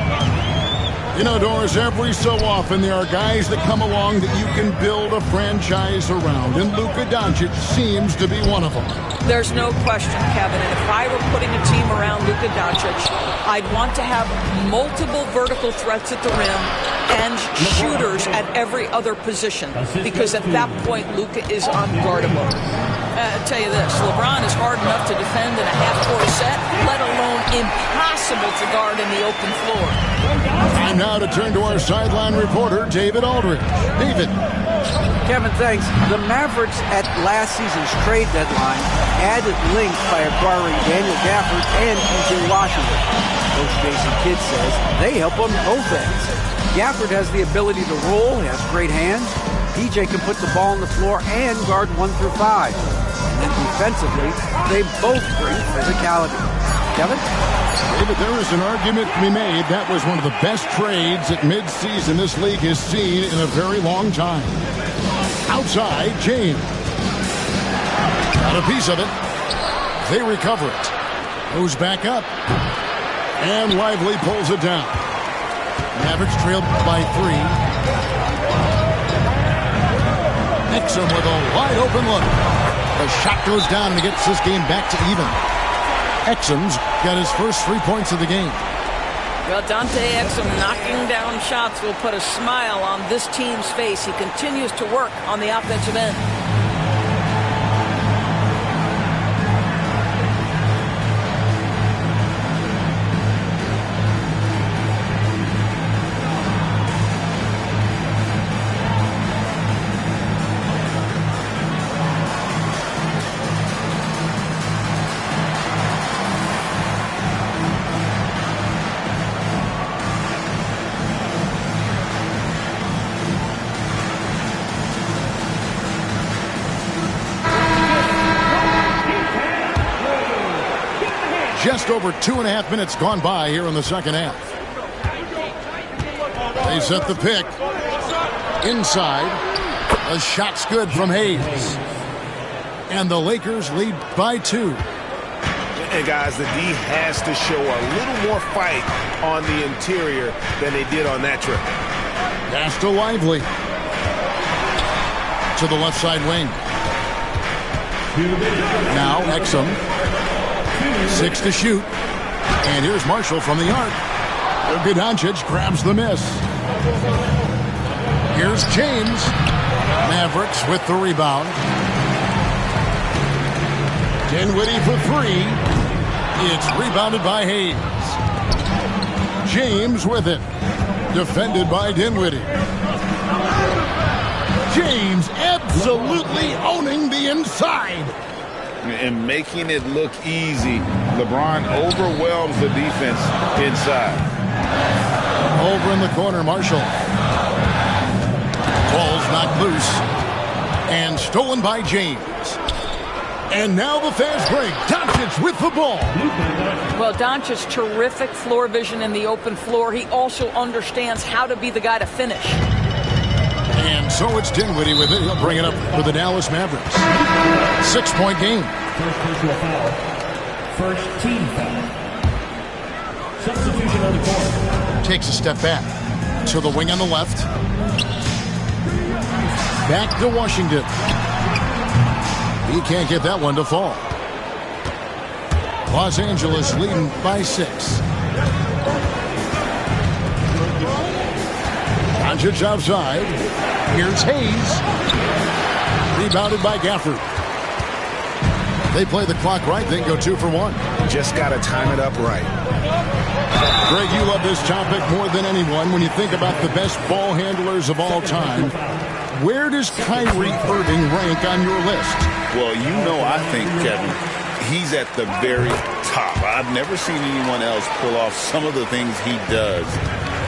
You know, Doris, every so often there are guys that come along that you can build a franchise around, and Luka Doncic seems to be one of them. There's no question, Kevin, and if I were putting a team around Luka Doncic, I'd want to have multiple vertical threats at the rim and shooters at every other position, because at that point, Luka is unguardable. I'll tell you this, LeBron is hard enough to defend in a half-court set, let alone impossible to guard in the open floor. Time now to turn to our sideline reporter, David Aldridge. David. Kevin, thanks. The Mavericks at last season's trade deadline added length by acquiring Daniel Gafford and PJ Washington. Coach Jason Kidd says they help on both ends. Gafford has the ability to roll, he has great hands. PJ can put the ball on the floor and guard 1 through 5. And then defensively, they both bring physicality. Kevin? David, there is an argument to be made. That was one of the best trades at midseason this league has seen in a very long time. Outside, James. Got a piece of it. They recover it. Goes back up. And Lively pulls it down. Mavericks trailed by 3. Exum with a wide open look. The shot goes down and he gets this game back to even. Exum's got his first 3 points of the game. Well, Dante Exum knocking down shots will put a smile on this team's face. He continues to work on the offensive end. Just over 2.5 minutes gone by here in the second half. They set the pick. Inside. The shot's good from Hayes. And the Lakers lead by 2. And guys, the D has to show a little more fight on the interior than they did on that trip. Pass to Lively. To the left side wing. Now Exum. 6 to shoot. And here's Marshall from the arc. Luka Doncic grabs the miss. Here's James. Mavericks with the rebound. Dinwiddie for 3. It's rebounded by Hayes. James with it. Defended by Dinwiddie. James absolutely owning the inside. And making it look easy. LeBron overwhelms the defense inside. Over in the corner, Marshall. Ball's knocked loose. And stolen by James. And now the fast break. Doncic with the ball. Well, Doncic, terrific floor vision in the open floor. He also understands how to be the guy to finish. And so it's Dinwiddie with it. He'll bring it up for the Dallas Mavericks. 6-point game. First personal foul. First team foul. Substitution on the court. Takes a step back to the wing on the left. Back to Washington. He can't get that one to fall. Los Angeles leading by 6. Doncic outside. Here's Hayes. Rebounded by Gafford. They play the clock right, then go 2 for 1. Just got to time it up right. Greg, you love this topic more than anyone. When you think about the best ball handlers of all time, where does Kyrie Irving rank on your list? Well, I think, Kevin, he's at the very top. I've never seen anyone else pull off some of the things he does.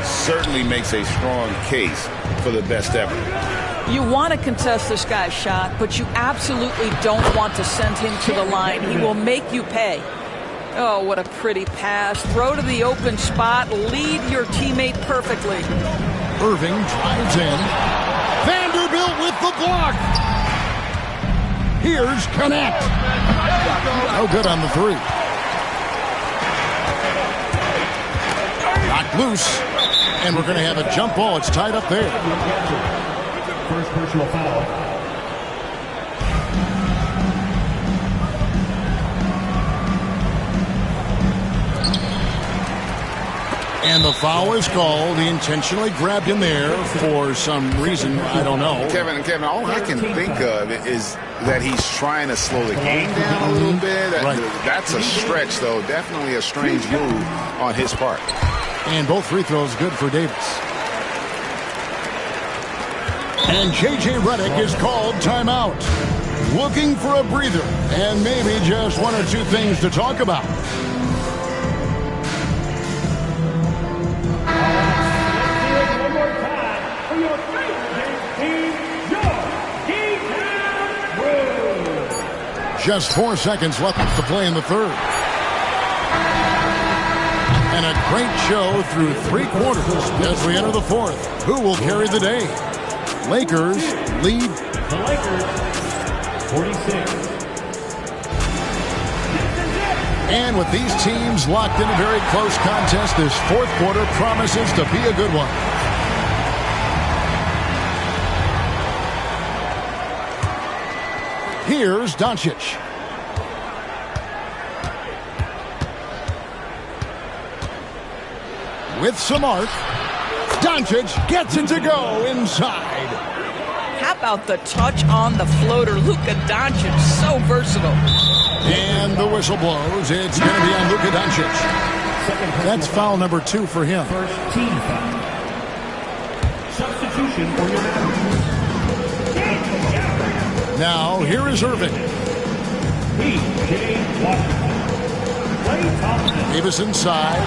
Certainly makes a strong case for the best ever. You want to contest this guy's shot, but you absolutely don't want to send him to the line. He will make you pay. Oh, what a pretty pass. Throw to the open spot. Lead your teammate perfectly. Irving drives in. Vanderbilt with the block. Here's Connect. No good on the 3. Knocked loose. And we're going to have a jump ball. It's tied up there. First personal foul. And the foul is called. He intentionally grabbed him there for some reason. I don't know. Kevin, all I can think of is that he's trying to slow the game down a little bit. Right. That's a stretch, though. Definitely a strange move on his part. And both free throws good for Davis. And J.J. Redick is called timeout. Looking for a breather and maybe just 1 or 2 things to talk about. One more time for your favorite team, your Geektown Blues. Just 4 seconds left to play in the 3rd. And a great show through 3 quarters as we enter the 4th. Who will carry the day? Lakers lead. The Lakers, 46. And with these teams locked in a very close contest, this 4th quarter promises to be a good one. Here's Doncic. With some arc. Doncic gets it to go inside. How about the touch on the floater? Luka Doncic, so versatile. And the whistle blows. It's going to be on Luka Doncic. That's foul number 2 for him. First team foul. Substitution for your Now, here is Irving. P.J. Washington. Klay Thompson. Davis inside.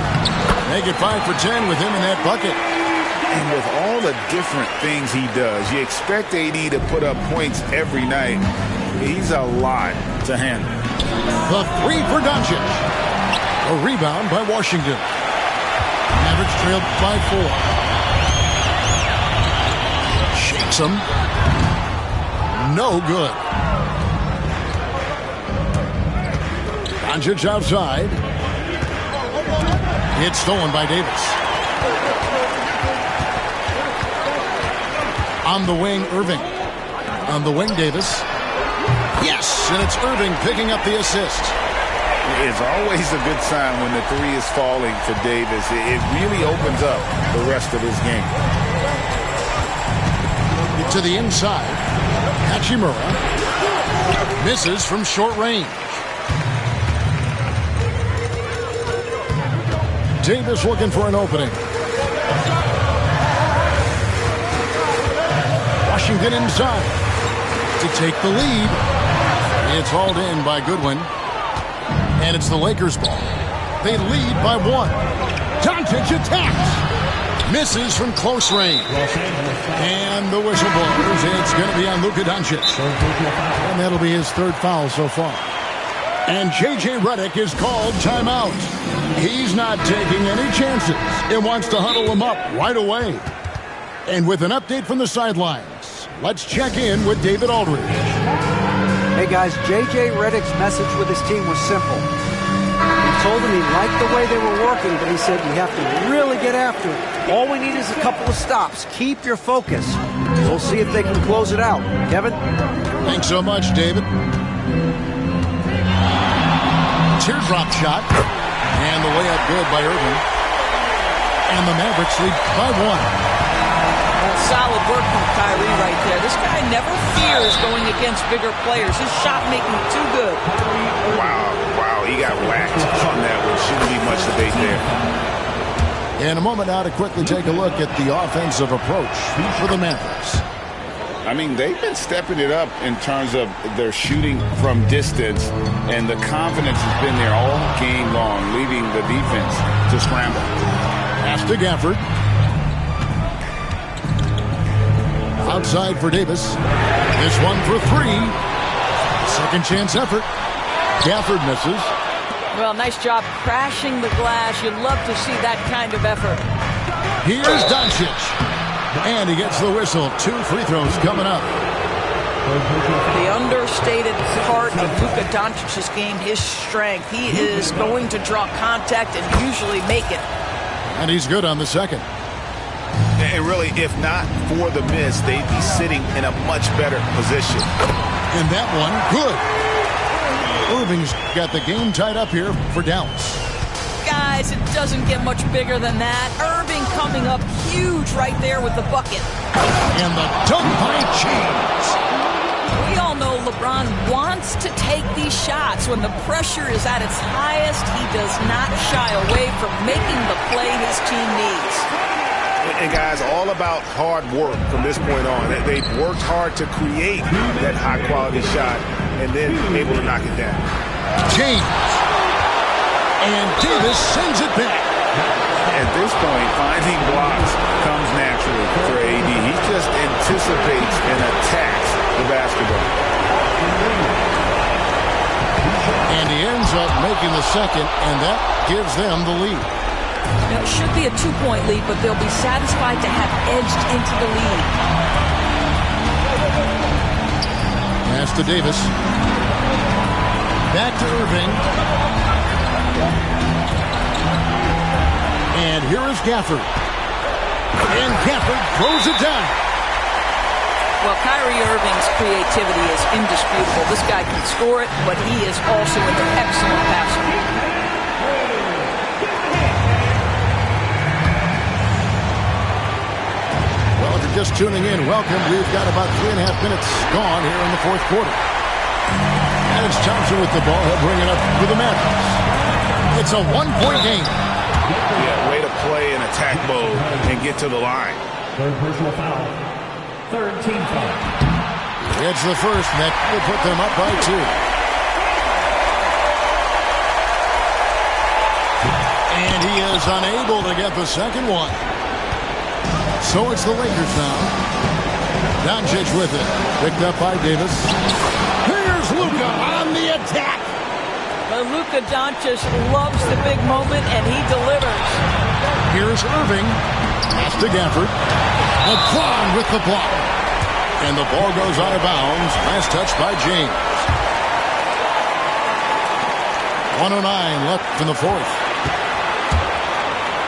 Make it 5 for 10 with him in that bucket. And with all the different things he does, you expect AD to put up points every night. He's a lot to handle. The 3 for Doncic. A rebound by Washington. Mavericks trailed by 4. Shakes him. No good. Doncic outside. It's stolen by Davis. On the wing, Irving. On the wing, Davis. Yes, and it's Irving picking up the assist. It's always a good sign when the 3 is falling for Davis. It really opens up the rest of his game. To the inside. Hachimura misses from short range. Davis looking for an opening. Washington inside to take the lead. It's hauled in by Goodwin. And it's the Lakers ball. They lead by 1. Doncic attacks. Misses from close range. And the whistle blows. It's going to be on Luka Doncic. And that'll be his third foul so far. And J.J. Redick is called timeout. He's not taking any chances. It wants to huddle him up right away. And with an update from the sidelines, let's check in with David Aldridge. Hey guys, J.J. Redick's message with his team was simple. He told them he liked the way they were working, but he said you have to really get after it. All we need is a couple of stops. Keep your focus. We'll see if they can close it out. Kevin? Thanks so much, David. Teardrop shot. And the layup good by Irving. And the Mavericks lead by 1. Solid work from Kyrie right there. This guy never fears going against bigger players. His shot making too good. Wow, he got whacked on that one. Shouldn't be much debate there. In a moment now to quickly take a look at the offensive approach for the Mavericks. I mean, they've been stepping it up in terms of their shooting from distance, and the confidence has been there all game long, leaving the defense to scramble. Pass to Gafford. Outside for Davis. This one for 3. Second chance effort. Gafford misses. Well, nice job crashing the glass. You love to see that kind of effort. Here's Doncic. And he gets the whistle. 2 free throws coming up. The understated part of Luka Doncic's game, his strength. He is going to draw contact and usually make it. And he's good on the second. And really, if not for the miss, they'd be sitting in a much better position. And that one, good. Irving's got the game tied up here for Dallas. Guys, it doesn't get much bigger than that. Irving coming up huge right there with the bucket. And the dunk by James. We all know LeBron wants to take these shots. When the pressure is at its highest, he does not shy away from making the play his team needs. And guys, all about hard work from this point on. They've worked hard to create that high-quality shot and then able to knock it down. James. And Davis sends it back. At this point, finding blocks comes naturally for AD. He just anticipates and attacks the basketball. And he ends up making the second, and that gives them the lead. Now, it should be a 2-point lead, but they'll be satisfied to have edged into the lead. Pass to Davis. Back to Irving. And here is Gafford. And Gafford throws it down. Well, Kyrie Irving's creativity is indisputable. This guy can score it, but he is also an excellent passer. Just tuning in, welcome. We've got about 3.5 minutes gone here in the fourth quarter. And it's Thompson with the ball. He'll bring it up for the Mavericks. It's a 1-point game. Yeah, way to play in attack mode and get to the line. Third personal foul. Third team foul. It's the first, and that will put them up by 2. And he is unable to get the second one. So it's the Lakers now. Doncic with it. Picked up by Davis. Here's Luka on the attack. But Luka Doncic loves the big moment, and he delivers. Here's Irving. Pass to Gafford. LeBron with the block. And the ball goes out of bounds. Last touch by James. 1:09 left in the fourth.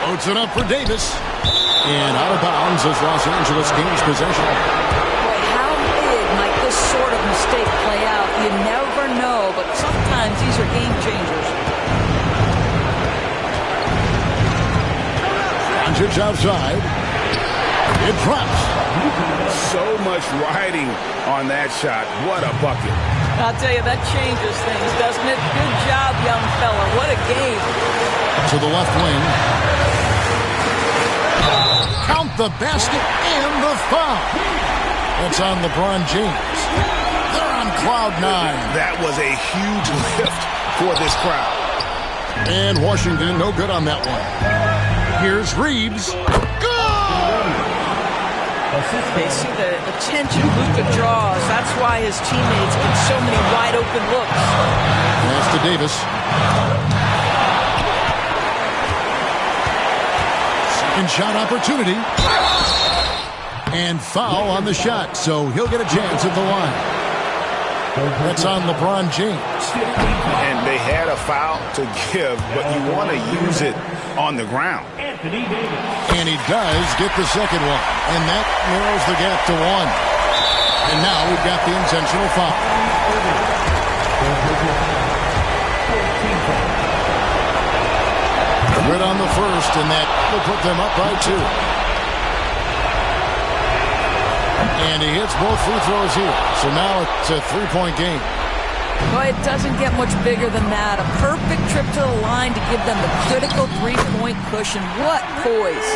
Loads it up for Davis. And out of bounds as Los Angeles gains possession. Boy, how big might this sort of mistake play out? You never know, but sometimes these are game changers. Doncic outside. It drops. So much riding on that shot. What a bucket. I'll tell you, that changes things, doesn't it? Good job, young fella. What a game. To the left wing. Count the basket and the foul. It's on LeBron James. They're on cloud 9. That was a huge lift for this crowd. And Washington, no good on that one. Here's Reeves. They see the attention Luka draws. That's why his teammates get so many wide open looks. Pass to Davis. Second shot opportunity. And foul on the shot, so he'll get a chance at the line. That's on LeBron James. And they had a foul to give, but you want to use it on the ground. And he does get the second one. And that narrows the gap to 1. And now we've got the intentional foul. Good on the first, and that will put them up by 2. And he hits both free throws here. So now it's a 3-point game. Well, it doesn't get much bigger than that. A perfect trip to the line to give them the critical 3-point cushion. What poise.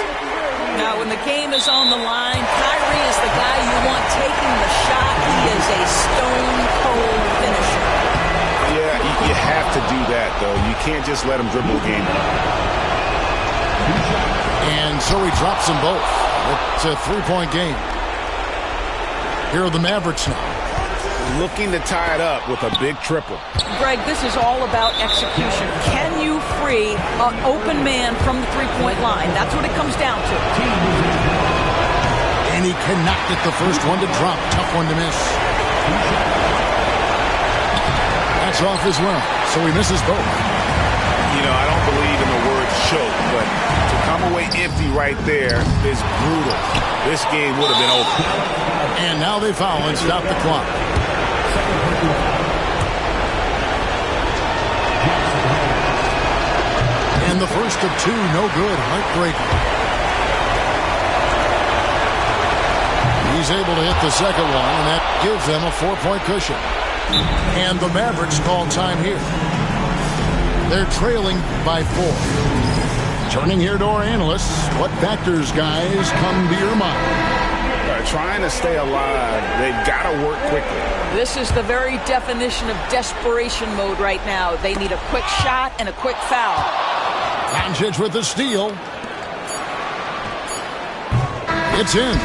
Now, when the game is on the line, Kyrie is the guy you want taking the shot. He is a stone-cold finisher. Yeah, you have to do that, though. You can't just let him dribble the game. And so he drops them both. It's a 3-point game. Here are the Mavericks now. Looking to tie it up with a big triple. Greg, this is all about execution. Can you free an open man from the 3-point line? That's what it comes down to. And he cannot get the first one to drop. Tough one to miss. That's off as well, so he misses both. You know, I don't believe in the word choke, but to come away empty right there is brutal. This game would have been over. And now they foul and stop the clock. And the first of 2, no good. Heartbreaking. He's able to hit the second one, and that gives them a 4-point cushion. And the Mavericks call time here. They're trailing by 4. Turning here to our analysts, what factors, guys, come to your mind? Trying to stay alive, they've got to work quickly. This is the very definition of desperation mode right now. They need a quick shot and a quick foul. Doncic with the steal. It's in.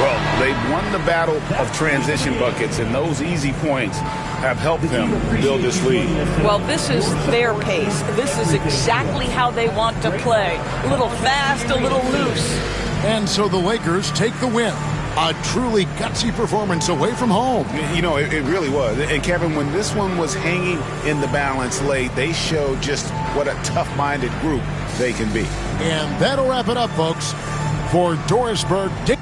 Well, they've won the battle of transition buckets, and those easy points have helped them build this lead. Well, this is their pace. This is exactly how they want to play. A little fast, a little loose. And so the Lakers take the win. A truly gutsy performance away from home. You know, it really was. And, Kevin, when this one was hanging in the balance late, they showed just what a tough-minded group they can be. And that'll wrap it up, folks. For Doris Burke, Dick